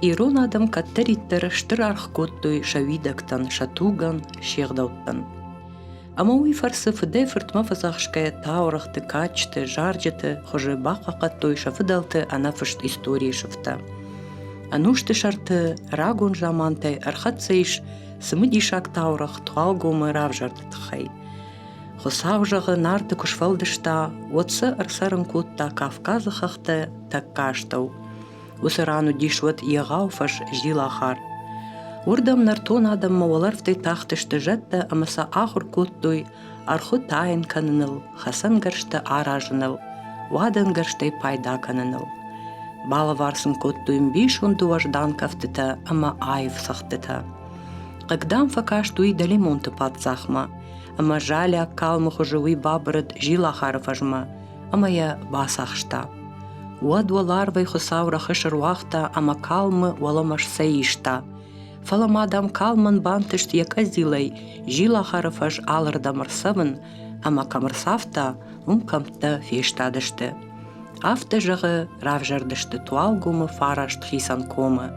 Ирон адам каттариттер штыр архкоттой шавидактан шатуган шегдауттан. Амауи фарсы фыде фыртма фазахшкая таурахты качты жарджеты хожи бака каттой шафыдалты анафышт истории шыфта. Анушты шарты рагун жамантай архатсайш сымыдишак таурах туалгумы равжарды тхай. Хосавжағы нарты кушвалдышта отсы арсарын кутта Кавказахахты таккаштау. Усырану дишват ягауфаш жилахар. Урдам нартон адам маваларфты тахтышты жатта амаса ахур куттой арху тайын каныныл, хасан гаршты аражыныл, вадан гарштай пайда каныныл. Бала варсын коттуим биш он дуаждан кафтыта, ама айв сахтыта. Когда факаштуи далимонты патсахма, ама жаля калмуху живый бабрат жилахар фажма, ама я басахшта. Уадваларвай хосавра хышыруахта, ама калмы валамаш саишта. Фаламадам калман бантышт яказилай, жилахар фаж алырдамырсавын, ама камырсавта камта фештадышты. Афты жағы равжардышты туалгумы фарашт хисанкомы.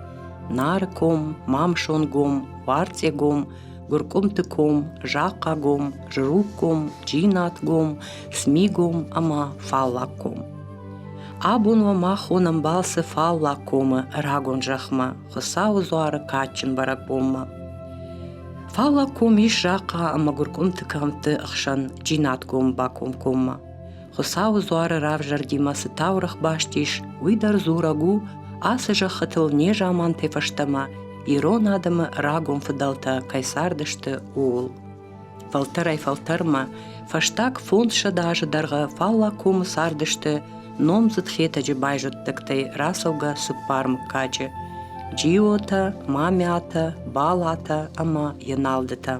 Нарыком, мамшонгом, вартегом, гуркомтыком, жақагом, жруком, джинатгом, смигом, ама фаллаком. Абунва махонам балсы фаллакомы рагон жақма, хысау зуары качын баракбомма. Фаллаком иш жақа, ама гуркомтыкамты ақшан джинатгом бакомкомма. Хысау зуары равжардимасы таурах баштиш, уйдар зурагу, асы жақытыл не жаман тефаштама, ирон адамы рагон фыдалта кайсардышты уыл. Фалтырай фалтырма, фаштак фонд шадажы дарға фаллаком сардышты, номзыт хетажы байжыттықтай расауға сыппармы качы. Джиота, мамята, балата, ама яналдыта.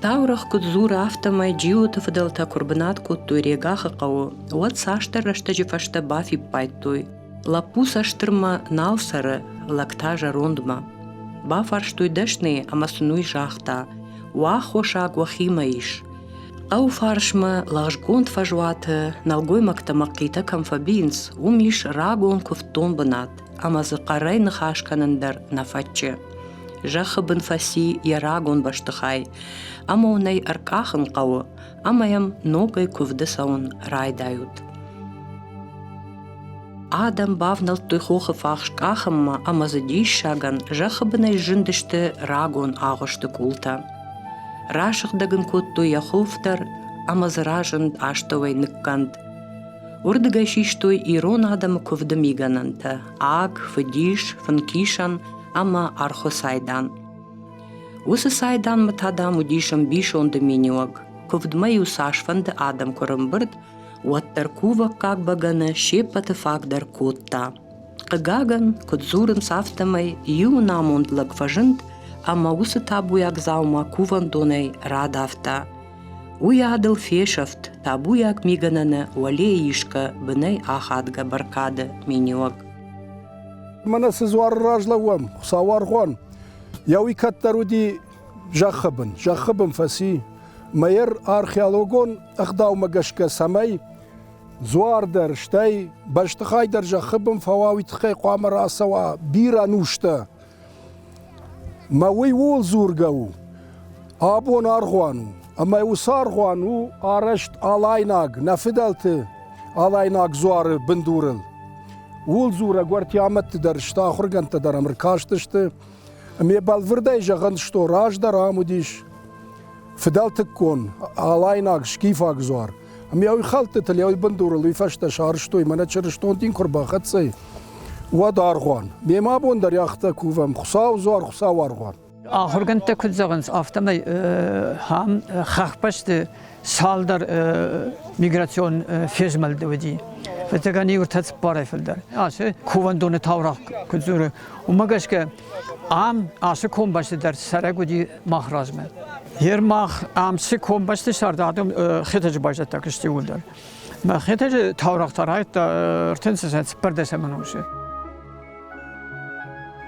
Таурах кудзура автомай джиота фыдалта курбанат куттуй регахы қауы, уат саштар раштажы фашта бафи пайттуй. Лапу саштырма налсары, лактажа рондма. Бафарштуй дашны, ама сунуй жахта, уахоша гуахима иш. Ау фаршма лажгонд фажуаты, налгой мактамакита камфабинс, умиш рагон куфтон банат, ама зықарай нахашканандар нафатчы. Жахы бін фаси ярагон баштыхай, ама унай аркахын қауы, амаям ногай кувды саун райдают. Адам бавнал туйхохы фахшкахымма, ама задиш шаган, жахы бінай жындышты рагон ағышты култа. Рашықдагын котту яховтар, ама заражын аштовай ныкканд. Урдыгай шиштой ирон адамы кувды мигананта, аг, фыдиш, фынкишан, ама архо сайдан. Усы сайдан матадам удишам биш онды миниуаг, кувдмай усашфанды адам корымбырд, уаттар кува как баганы шепаты фагдар котта. Кыгаган, кудзурын сафтамай, ю намондлаг фажынд, ама усы табуяк заума куван донай радавта. Уядыл фешафт, табуяк мигананы уале ишка бынай ахадга баркады миниуаг. Мана сызуар ражлауам, саваргон. Яуи каттаруди жахыбын фаси. Майер археологон агдау магашка самай. Зуардар штай, баштыхайдар жахыбын фававитхай қуамар асава бира нушта. Мауи уол зургау. Абон аргуану. Амай усаргуану арашт алайнаг, нафидалты алайнаг зуары бындурыл. Уол зура гвартиаматты дар шта ахурганта дар амркаштышты. Ме балвырдай жаған што раждар амудиш. Фидалтык кон, алайнаг, шкифаг зуар. Ме ауи халты тали ауи бындурыл, уи фашта шарыштой, мана чырыштон тин корбахатсай. Уад аргуан. Ме мабон дар яхта кувам, хусау зуар, хусау аргуан. Ахурганта кудзагынс автомай хам хахпашты салдар миграцион фезмалды вади. فتگانی ورتاس پاره فلدر. آسه کووندون تاورق کدزوره. ومگشکه عام آسه کم باشه در سرگودی مخرازمه. هر مخ عام سه کم باشه سردادم خیتج باشه تاکشتی ولدر. ما خیتج تاورق ترایت ارتنسیت پردسه منوشه.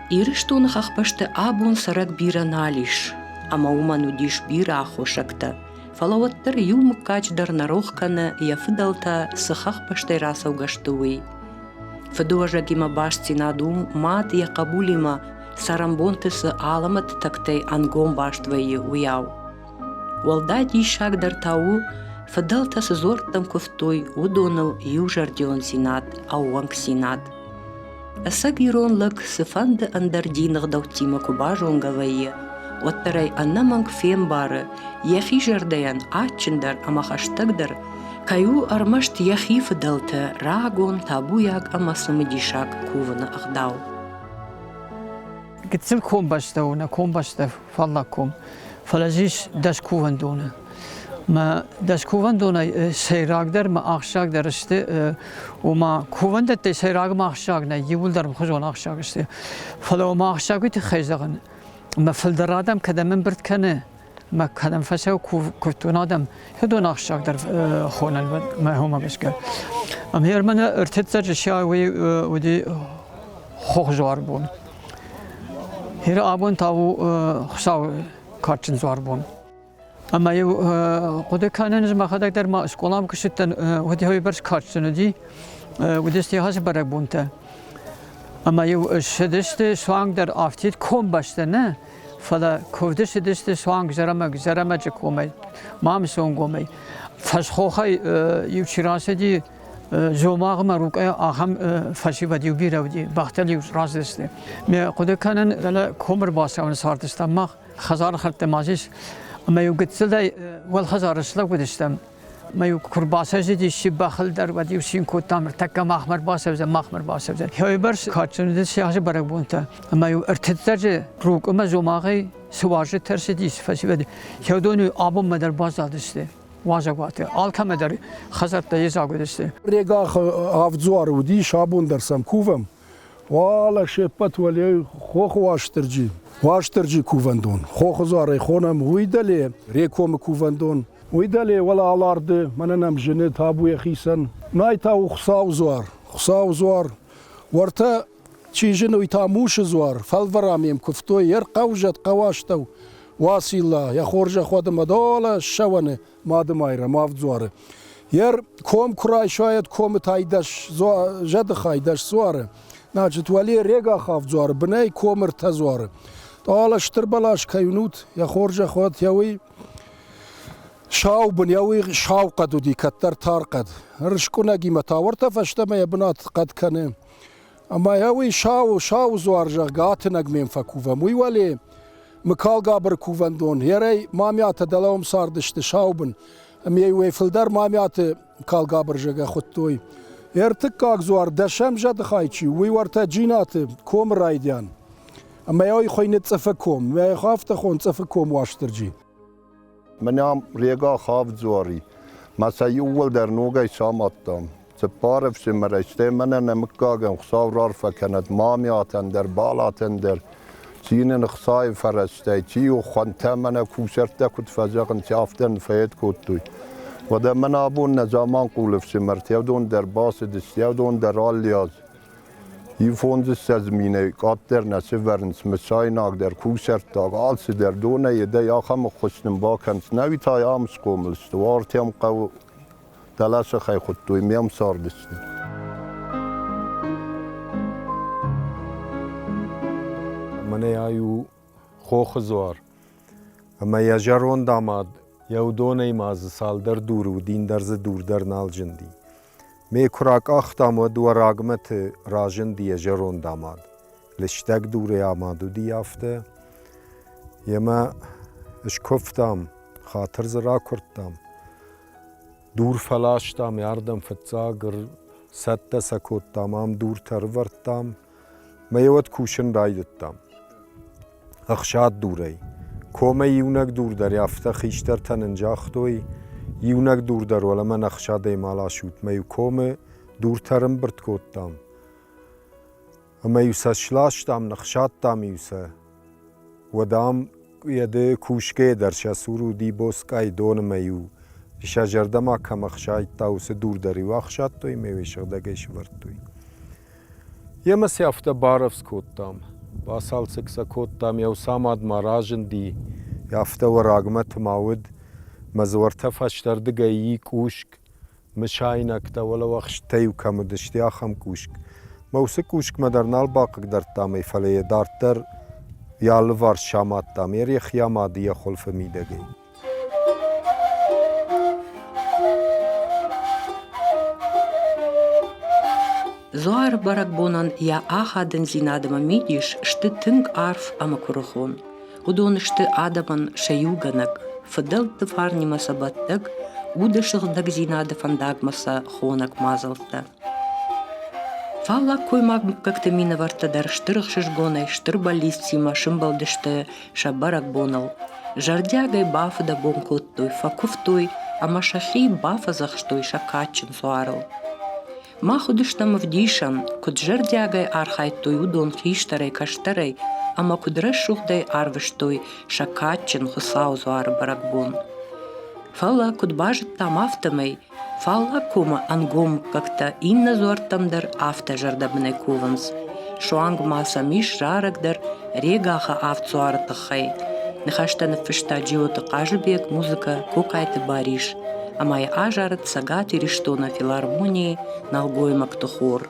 Ирыштон хахпашты абун сарак бира налиш, ама уману диш бира ахошакта. Фалаваттар юмыккачдар нарохканы яфыдалта сыхахпаштай расаугаштуй. فدوجا ما باش تنادوم مات يا قبولي ما سارمبونتس عالمت تكتي أنقوم باش توي وياو والدادي شاك درتاو فضلت زورتم كفتوي ودونل يوجرديون سينات أو وانك سينات الساقيرون لك سفاند أندر دينغ دوتيما كوباجون غوي واتري أنمانك فين بار يخي جرديان آتشندر أما خشتقدر كايو أرمشت يخي فضلت راغون تابوياك أما سمديشاك كوفن أخداو قتل كوم باشتونا كوم باشتف فالله فلازيش داش كوفن دونا ما داش كوفن دونا سيراغ در ما أخشاق در استه وما كوفن دت سيراغ ما أخشاق نه يقول در مخزون أخشاق استه فلو ما أخشاق بيت خيزغن ما فلدر آدم كدم برد کنه ما كدم فسه كفتون آدم هدون أخشاق در خون ما هما بسكر أم هير من ارتدت جشيا ودي خوخ زوار بون هير آبون تاو خساو كارتن زوار بون اما یو قد کانن از ما خدای در ما اسکولام کشیدن ودی های برش کارتن دی ودی استیهاش برای بونته اما یو شدشت سوانگ در آفتید کم باشته نه فلا کوفده شدشت سوانگ زرما جکومی مام سونگومی فشخوخای یو چیراسه دی زوماغ مروک آخم فشی ودیو بیره ودی بختلی راز دسته می قد کانن دل کمر باسه اون سارتست ما خزار خرط مازیس ما يو قلت لي والخزار سلوك ودشتم ما يو كرباسة جدي شبه خلدر ودي وسين كوتام تكا مخمر باسه وزن مخمر باسه وزن هاي برس كاتشون دل سياحة برك بونتا ما يو ارتدتر روك ما زوماغي سواجه ترسديس فسي ودي هادوني آبو مدر باز داشته واجب واته آل كم مدر خزر تيزا قدشته ريغا افزوار ودي شابون درسم كوفم والا شپت ولی خوخ واشترجی کوفندون خوخ زاره خونم ویدلی ریکوم کوفندون ویدلی ولا علارد مننم جنه تابوی خیسن نایتا و خساو زوار ورتا چی جنوی تاموش زوار فالورامیم کفتوی یر قوجت قواشتو واسیلا یا خورجا خودم دولا شونه مادم ایره مافت زواره یر کوم کرای شاید کوم تایدش جد خایدش زواره ناجت ولی ريغا خاف زوار بناي كومر تزوار طال شتر بلاش كينوت يا خورجه خوت يوي شاو بن يوي شاو قد دي كتر تار قد رشكونا قيمة تاورت فشتما يا بنات قد كان اما يوي شاو زوار جغات نغمين فكوفا موي ولي مكال غابر كوفندون يري ماميات دلوم ساردشت شاو بن ام يوي فلدر ماميات مكال غابر جغا خوتوي ارتكاك زوار دشم جد خايتشي وي ورتا جينات كوم رايديان اما يوي خوي نتصفكم ما يخاف تخون تصفكم واشترجي من يام ريغا خاف زواري ما سيول در نوغاي ساماتام سپارف سمرشته من نمكاغن خساو رارفا كانت مامياتن در بالاتن در سينن خساي فرسته چيو خانتا من كوسرتا كت فزاقن تيافتن فيد كوتوي وده من ابون نظامان قولف سمرت يودون در باس دست يودون در آلیاز يفونز سزمینه قاتر نسورنس مسایناک در کوسرتاگ آلس در دونه يده ياخم خشنم باکنس نوی تا يامس قوملست وارتيام قو دلاس خي خطوي ميام ساردست من يايو خوخ زوار اما يجرون داماد یو دونه ماز سال در دور و دین درز دور در نال جندی می کراک آختم و دو راگمت راجندی جرون داماد لشتک دور آمادو دی یافته یما اش کفتم خاطر زرا کرتم دور فلاشتم یاردم فتزاگر ست سکوت تمام دور تر ورتم میوت کوشن رایدتم اخشاد دوری کومه یونک دور در یافته خیشتر تننجاختوی یونک دور در ولی من اخشاده مالا شود میو کومه دورترم برد کودتم اما یوسا شلاشتم نخشادتم یوسا و دام یده کوشکه در شسورو دی بوسکای دون میو شجردما کم اخشاید تاوس دور داری و اخشاد توی میوی شغدگیش ورد توی یه مسی افته بارفز کودتم با سال سکسا کودتم یو ساماد ماراجن دی یافته و راگمت ماود مزورته فشتردگه یی کوشک مشاینکته ولا وخش تیو کم دشتیاخم کوشک Mausa kushk madar baqık dar tamay faleye dartır yalı var şamat tamir ya xiyamadi ya xulf midegi. Zoar barakbonan ja ahaden zinadama midish shte tëng arf ama kurohon. Udon shte adaman shayuganak, fëdel të farni masa battëg, ude shëgdag zinade fandag masa honak mazalta. Falla kujmak këtë mine vartë dar shtërëg shishgonaj, shtërbalistsima shëmbaldishte shabarakbonal. Жардягай бафа да бонкоттуй, факуфтуй, ама шахи бафа захштуй шакачын суарыл. Махудыштам вдишан, куд жардягай архайтуй удон хиштарай каштарай, ама кудраш шухдай арвыштуй шакачын хусау суар баракбон. Фалла куд бажит там автомай, фалла кума ангом как-то инна зуартамдар авто жардабнай куванс. Шуанг маса миш жарагдар регаха автсуартахай. Нехаштан фышта джиоты кажыбек музыка кукайты бариш, а май ажарат сагати риштона филармонии налгой мактухор.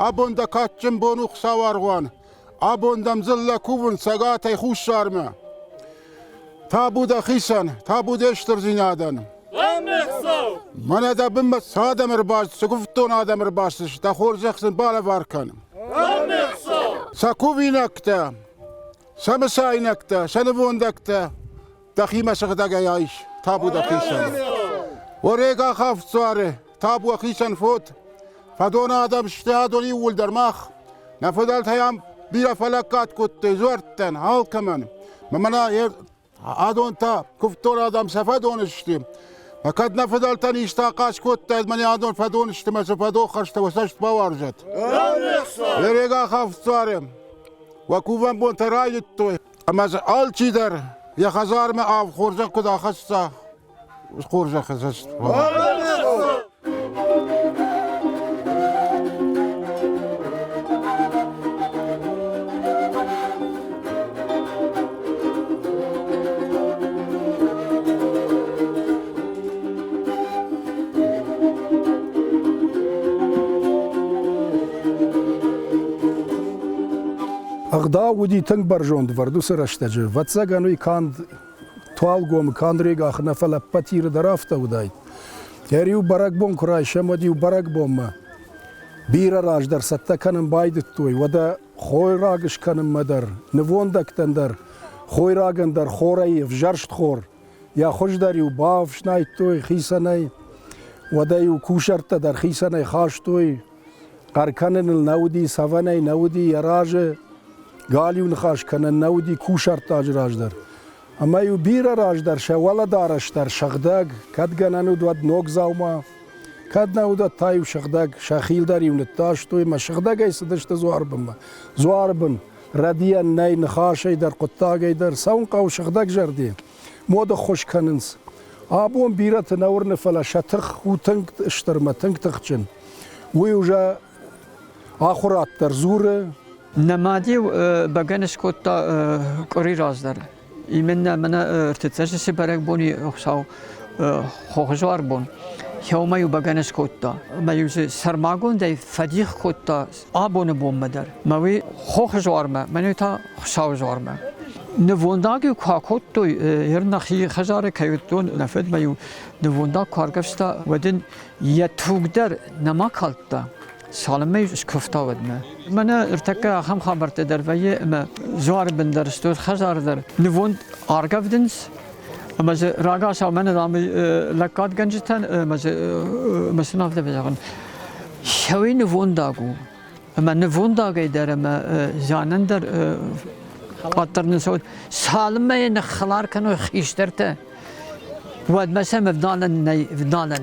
Abonda kaçın bonuk savargan, abondam zilla kuvun sagatay khusharma. Tabuda khisan, tabuda eştir zinadan. Mana da bimma sadamir baş, sukufton adamir baş, ta khorjaksın bala varkan. Sakuvinakta, samasaynakta, sanavondakta, dakhima sagdaga yaish, tabuda khisan. Orega khaftsare, tabu khisan fot. فدون آدم اشتهادوني ولدر ماخ نفضلت هيام بيرا فلكات كنت زورتن هاو كمان ممنا آدون تا كفتون آدم سفدون اشتي فقد نفضلتني اشتاقاش كنت من آدون فدون اشتي ما سفدو خرشت وسشت باورجت يريقا خافت صارم وكوفن بون ترايلتوي اما آل چي در يا خزار ما آف خورجك كدا خستا خورجك خسست Ағда уди тынг баржонд варду сырыштажы. Ватсагану канд туалгом кандрега ахна фала патир дарафта удайт. Яриу баракбон курай шамадиу баракбомма. Бира раждар сатта каным байдыт той. Вада хойрагыш каным мадар. Невондактандар. Хойрагандар хораев жаршт хор. Я хождариу бав шнайт той хисанай. Вадаю кушарта дар хисанай хаш той. Карканын науди саванай науди яраже. Галиун хаш канан науди кушар таж раждар. Ама ю бира раждар шавала дараштар шагдаг кадганану двад ног заума каднауда таю шагдаг шахилдар юнет таш той ма шагдаг ай сдашта зуарбма зуарбн радиян най нхашай дар қуттагай дар саун қау шагдаг жарди мода хош канынс абон бира тнаурны фала шатх хутанг штарма танг тахчин уй уже ахурат дар зуре نمادی بگنش کتا کاری راز داره. ایمن من ارتدادش برای بونی خساو خوشوار بون. هیومای بگنش کتا. میوز سرماگون دی فدیخ کتا آبون بوم مدر. موی خوشوار ما. منو تا خساو زوار ما. نوونداگی کاکوت توی هر نخی خزاره کیوتون نفد میو نووندا کارگفستا ودن یتوگدر نما کالتا سالمه شکفتا ودمه من ارتکا هم خبرت در وی اما زوار بندرستود خزاره در نووند آرگفدنس اما راگا سال من رامی لکات گنجتن مثلا افته بزاقن شوی نوونداگو اما نوونداگی در اما زانن در قطر نسود سالمه نخلار کنو خیشترته ود مثلا مفدالن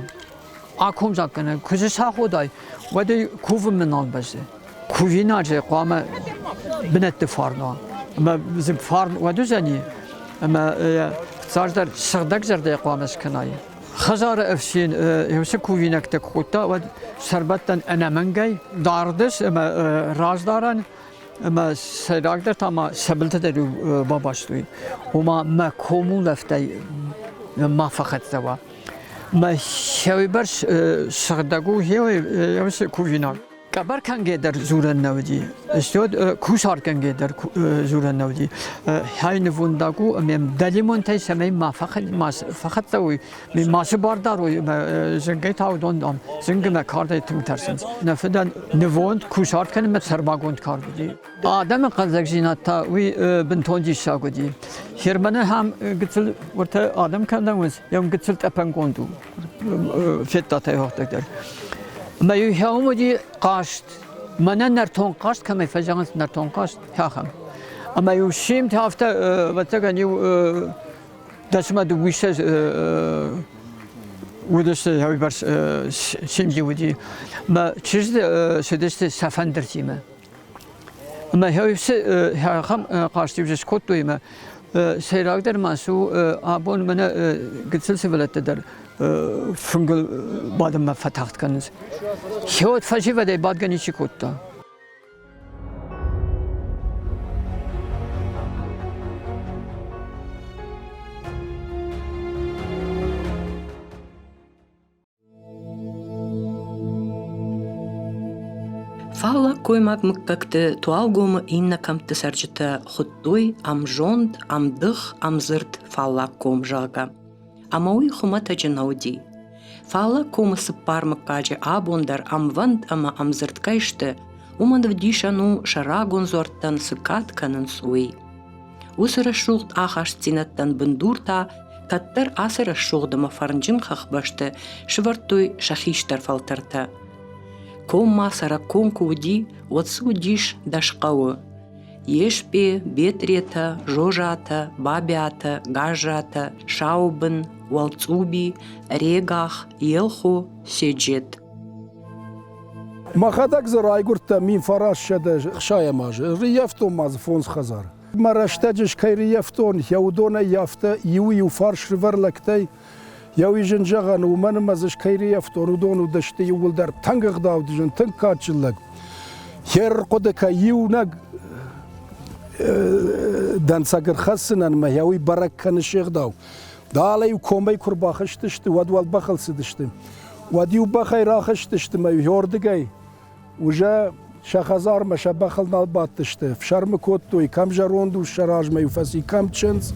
آکوم زاکنه کجا ساخودای ودی کوف منال بسه کوفی ناجه قامه بنت فارنا اما زب فارن ودو زنی اما ساردر سردک زرده قامه سکنای خزار افسین یوسف کوفی نکته خوتا ود سربتن انا منگای داردش اما رازدارن اما سراغدر تاما سبلت درو باباشتوی ما کومو لفته ما فقط دوا ما شوی برش سردگو یوس کوفینا کبر کنگه در زورن نودی استود کوشار کنگه در زورن نودی های نووندگو میم دلیمون تای سمی ما فقط دوی می ماس باردار و زنگی تاو دوندام زنگ ما کار دیتم ترسنز نفدن نووند کوشار کنه مت سرباگوند کار بدی آدم قلزک زینات تا وی بنتونجی شاگودی هرمنه هم گتل ورته آدم کندن وز یم گتل تپنگوندو فتا تای وقت در ما یهودی قاشت من نرتون قاشت کمی فجانس نرتون قاشت هاخم اما یوشیم تافته وقتی یو دشمن دویشه ودست هایی برس شیم جودی ما چیز شدست سفندر تیمه اما هایی هاخم قاشتی بجس کد دویمه سیراغ در ماسو آبون من گتسل سوالت در فنگل بعد ما فتحت کنز شود فجی و دی بعد گنی چی کتا Фала коймак мыккакты туалгомы инна камты сарчыта хуттой амжонд амдых амзырт фала ком жага. Амауи хумата джинауди. Фала комы сыппар мыккаджы абондар амванд ама амзырт кайшты уман вдишану шарагон зорттан сыкат канын суи. Усыра шухт ахаш цинаттан бындурта каттар асыра шухдыма фарнджин хахбашты швартой шахиштар фалтарта. Комма сараком куди отсудиш дашкауы. Ешпе, бетрета, жожата, бабята, гажата, шаубын, уалцуби, регах, елху, седжет. Махадак зарайгурта мин фараш шада шаямаж. Риефтон маз фонс хазар. Мараштаджиш кай риефтон яудона яфта ю фарш риверлактай. Яви жинжаган у мен мазиш кай риефтон удону даште юл дар тангах давдижен танк качылак. Хер кодека юнаг دانساگر خسنن ما یاوی برکن شیخ داو دالی و کمی کرباخش داشته ودوال بخل سداشته ودیو بخی راخش داشته ما یوردگی وجا شخزار مش بخل نالبات داشته فشرم کود توی کم جروندو شراج ما یفسی کم چنز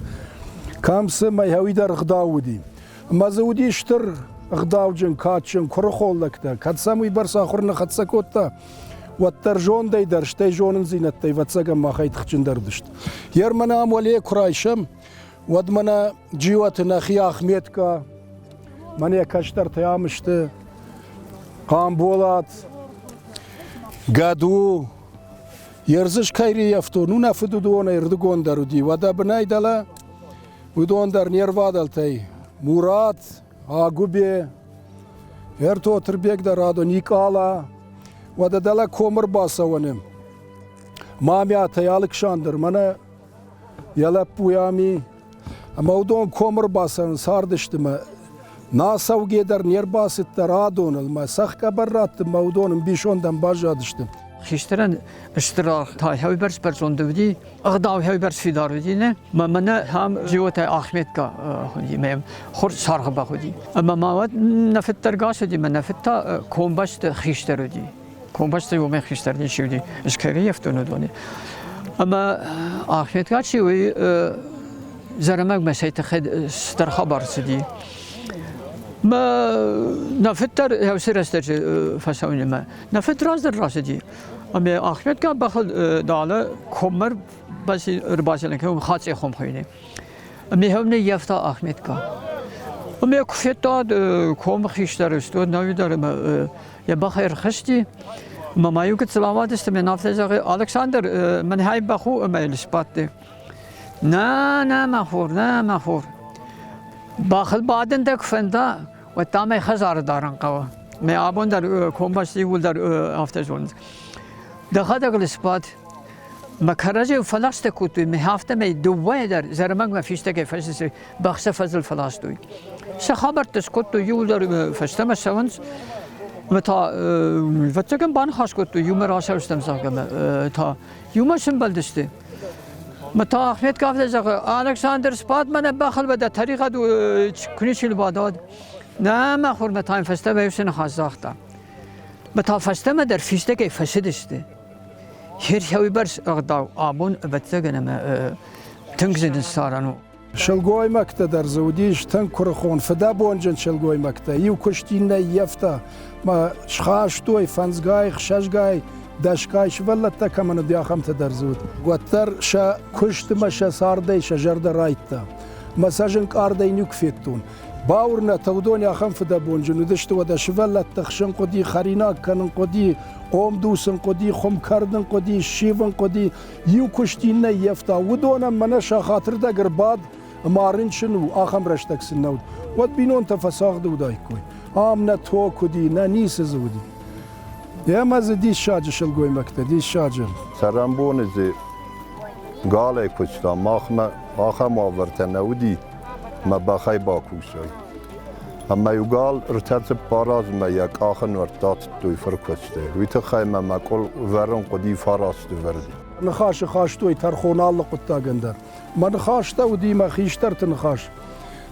کم سه ما یاوی در غداودی مازودی اشتر غداو جن کاتشن کرخول لکتا کاتسامی برس آخر نخدسا کوتا والترجون داي درشتي جونن زينتي واتساقا ما خيت خجن دردشت يرمنا ولي كرايشم ودمنا جيواتنا خياخ ميتكا مني كاشتر تيامشت قامبولات قادو يرزش كايري يفتو نونا فدو دونا يردقون دارودي ودا بناي دالا ودون دار نيروادلتي مراد آقوبي هرتو تربيك دارادو نيكالا وده دل کومر باسوانم مامیات یالک شاندر منه یلا پویامی اما اودون کومر باسن ساردشتم ناسو گیدر نیر باست درادون الما سخ کبرات مودون بیشوندم باجادشتم خیشترن اشتراک تا هایی برس پرسونده بودی اقدام هایی برس فیدار بودی نه من هم جوت احمد کا خودی میم خورد سارخ با خودی اما مواد نفت ترگاش دی من نفت تا کومباشت خیشتر بودی کومباشت یوم خیشتر نیشودی اشکری یفتون دونی Ama Ahmet kaçı ve zaramak mesayte star haber sidi. ما نفتر هوسي رستر فسوني ما نفتر رازر راسدي أما أحمد كان بخل داله كمر بس رباسي لكن خاصة خم خيني أما هم يفتا أحمد كان أما كفيت داد كم خيشتر استود نوي دار ما يبخير خشتي ما يوجد سلامات است من نفته زاغ ألكساندر من هاي بخو أما الإثبات نا ما خور باخل بعدين دك فندا وتامي خزار دارن قوا ما أبون در كومباشتي ول در أفتزون دخلت الإثبات ما خرج فلاست كوتوي ما هفته ما دوّي در زرمك ما فيش تكي فشس بخس فزل فلاستوي سخبر تسكوتو يول در فشتم سوانس متى فتكن بان خاص كوتو يوم راسه استم ساكم تا يوم سنبل دسته متى أحمد كافل زغ ألكسندر سبات من بخل بده طريقة كنيش الباداد نعم أخور متى فسته بيوسن خازاختا متى فسته ما در فيشته كي فسدشته هير شوي برس أغداو آبون بتزغنا ما تنقزن السارانو شلگوی مکته در زودیش تن کرخون فدا بونجن شلگوی مکته یو کشتینه یفته ما شخاش توی فنزگای خششگای داشکایش ولت کمان دیاخم در زود گوتر شا کشت مشه سارده شجرده رایتا مساجن کارده نیکفتون باورنا تودون یاخم فدا بونجن دشت و داش ولت تخشن قدی خرینا کنن قدی قوم دوسن قدی خم کردن قدی شیون قدی یو کشتینه یفته ودونم منش خاطر دگر باد مارن شنو آخم رشتک سنود ود بینون تفساق دودای کوی آم نه تو کدی نه نیس زودی یا مزه دیش شاجه شلگوی مکته دیش شاجه سرمبون زی گاله کشتا آخم آورته نودی ما بخای باکوشای اما یو گال ارتبط باراز ما یک آخن ورتات توی فرکشته ویت خیمه ما کل ورن قدی فراست وردی نخاش توی ترخون الله قطع گندر من خاش تا و دیما خیشتر تنخاش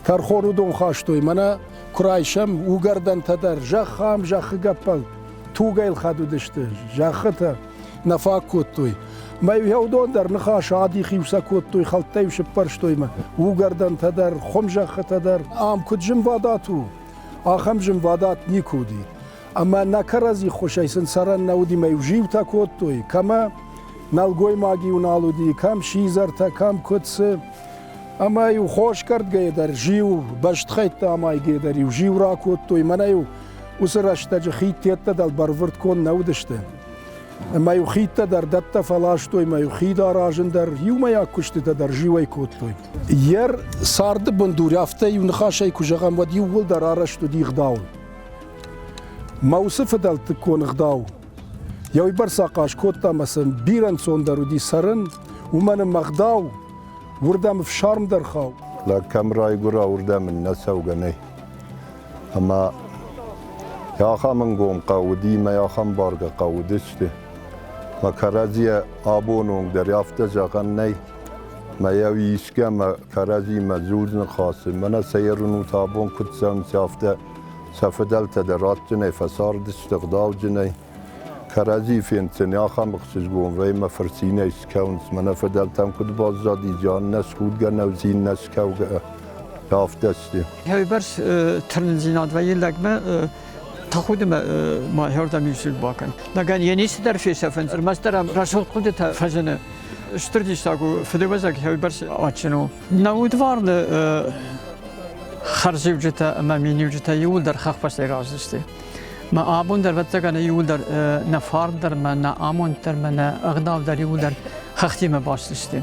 ترخون دون خاش توی من کرایشم و گردن تدر جخام جخ گپل تو گیل خدو دشته جخته نفاق کود توی ما یهودون در نخاش عادی خیوسا کود توی خلطه و شپرش توی ما و گردن تدر خم جخ تدر آم کد جم واداتو آخم جم وادات نیکودی اما نکرازی خوش ایسن سران نودی ما یوجیو تا کود توی کما نالگوی ماگی و نالودی کم شیزر تا کم کدسه اما یو خوش کرد گه در جیو بشت خیت تا امای گه در یو جیو را کود توی من یو وسرشتا جخیت تیت دل برورد کن نودشته اما یو خیت در دت فلاش توی ما یو خید آراجن در یو ما یا کشت در جیوی کود توی یر سارد بندور یافته یو نخاشه کجاگم ود یو ول در آرشتو دی غداول موصف دل تکون غداو یوی برساقاش کوتا مثلا بیرن سوندر و دی سرن و من مغداو وردم فشارم در خواو لکم رای گرا وردم نسو گنه اما یاخم من گم قودی ما یاخم بارگ قودشته ما کرازی آبونون دریافته جاگن نی ما یوی ایشگه ما کرازی مزود نخواست من سیرونو تابون کتسان سیافته سفدل تدرات جنه فسار دستقداو جنه کرازی فینتن یاخم بخشش گم وی ما فرسینه اسکاونس من فدل تم کد بازدادی جان نسخود گن و زین نسکاو یافته استی هاي برس ترنزينات ويا لقمة تأخذ ما هردم يشيل باكن لكن ينيس در في سفن مستر رسول قدرت فزنه اشترديش تاكو فدوزك هاي برس أشنو نود وارد خرج وجهته أما مين وجهته يول در خخ بس رازسته ما آبون در وقت كان يول در نفار در من آمون در من أغنام در يول در خختي ما باشسته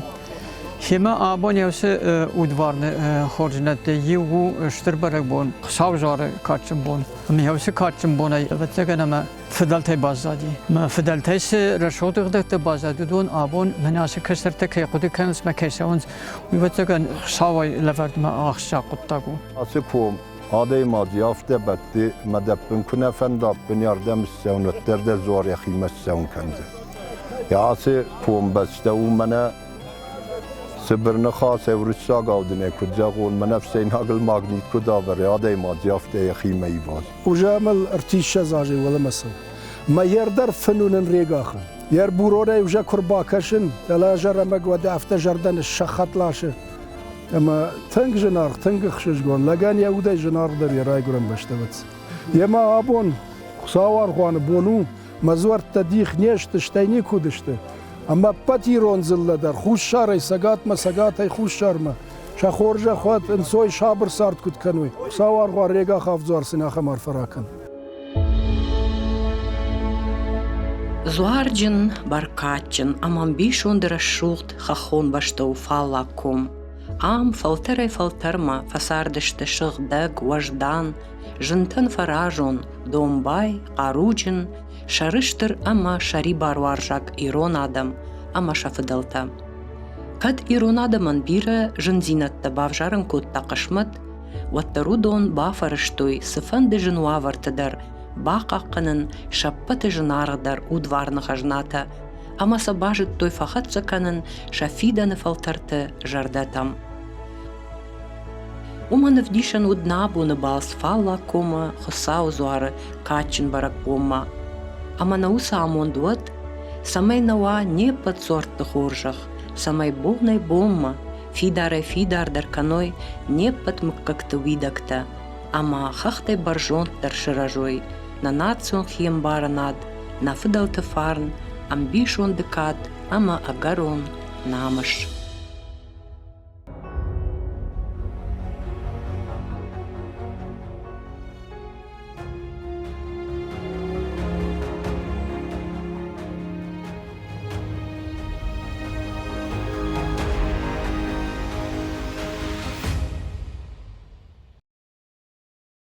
هما آبون يوس اودوارن خورجنت يو شتربرك بون خساوجار كاتشم بون هم يوس كاتشم بون وقت كان ما فدلتي بازادي ما فدلتي س رشوت قدرت بازادي دون آبون مناسك كسرت كي قد كانس ما كيسونز وقت كان خساوي لفرد ما أخشى قطعو أسيبهم هذا ما ضيافته بدي ما دبن كنا فندق بنياردم السون وترد زوار يا خيمة السون كنزه يا أسيبهم بس تو منا سبرنا خاصة ورشا قاودنا كجا قول من نفسين هاقل ماغنيت كدا برياده ما ضيافته يا خيمة يباز وجامل ارتيش زاجي ولا مسو ما يردر فنون ريقاخن Yer burore uja kurbakashin, dela jaramag ve defte jardan şakhatlaşı. Ama teng jenar, teng xshgon, lagan yahuda jenar der yaray guram baştavat. Yema abon, xawar xwan bonu, mazwar tadikh neşt shtayni kudishte. Ama patiron zilladar, xush sharay sagat ma sagat ay xush sharma. Şaxorja xwat insoy şabr sart kut kanwi. Xawar xwa rega xafzar sina xamar farakan. Зуарджин баркатчин, амам бишундера шухт хахон баштау фаллаком. Ам фалтерай фалтерма фасардышты шыгдаг важдан, жынтын фаражон, домбай, қаруджин, шарыштыр ама шари барваржак ирон адам, ама шафыдалта. Кад ирон адаман бире жынзинатта бавжарын котта қышмыт, ваттарудон бафарыштой сыфанды жынуавартыдар, бақаққынын шаппаты жынарыдар удварны хажната, ама сабажыт той фахатсаканын шафиданы фалтарты жардатам. Уманы вдишан уднабуны балс фалла кома хосау зуары качын барак бома. Ама науса амондуат, самай науа не под сорты хоржах, самай болнай бомма, фидаре фидардар каной не под мыккакты видакта, ама хахтай баржонттар шыражой, на национ хием баранад, на фыдалты фарн, амбишон декад, ама агарон намыш.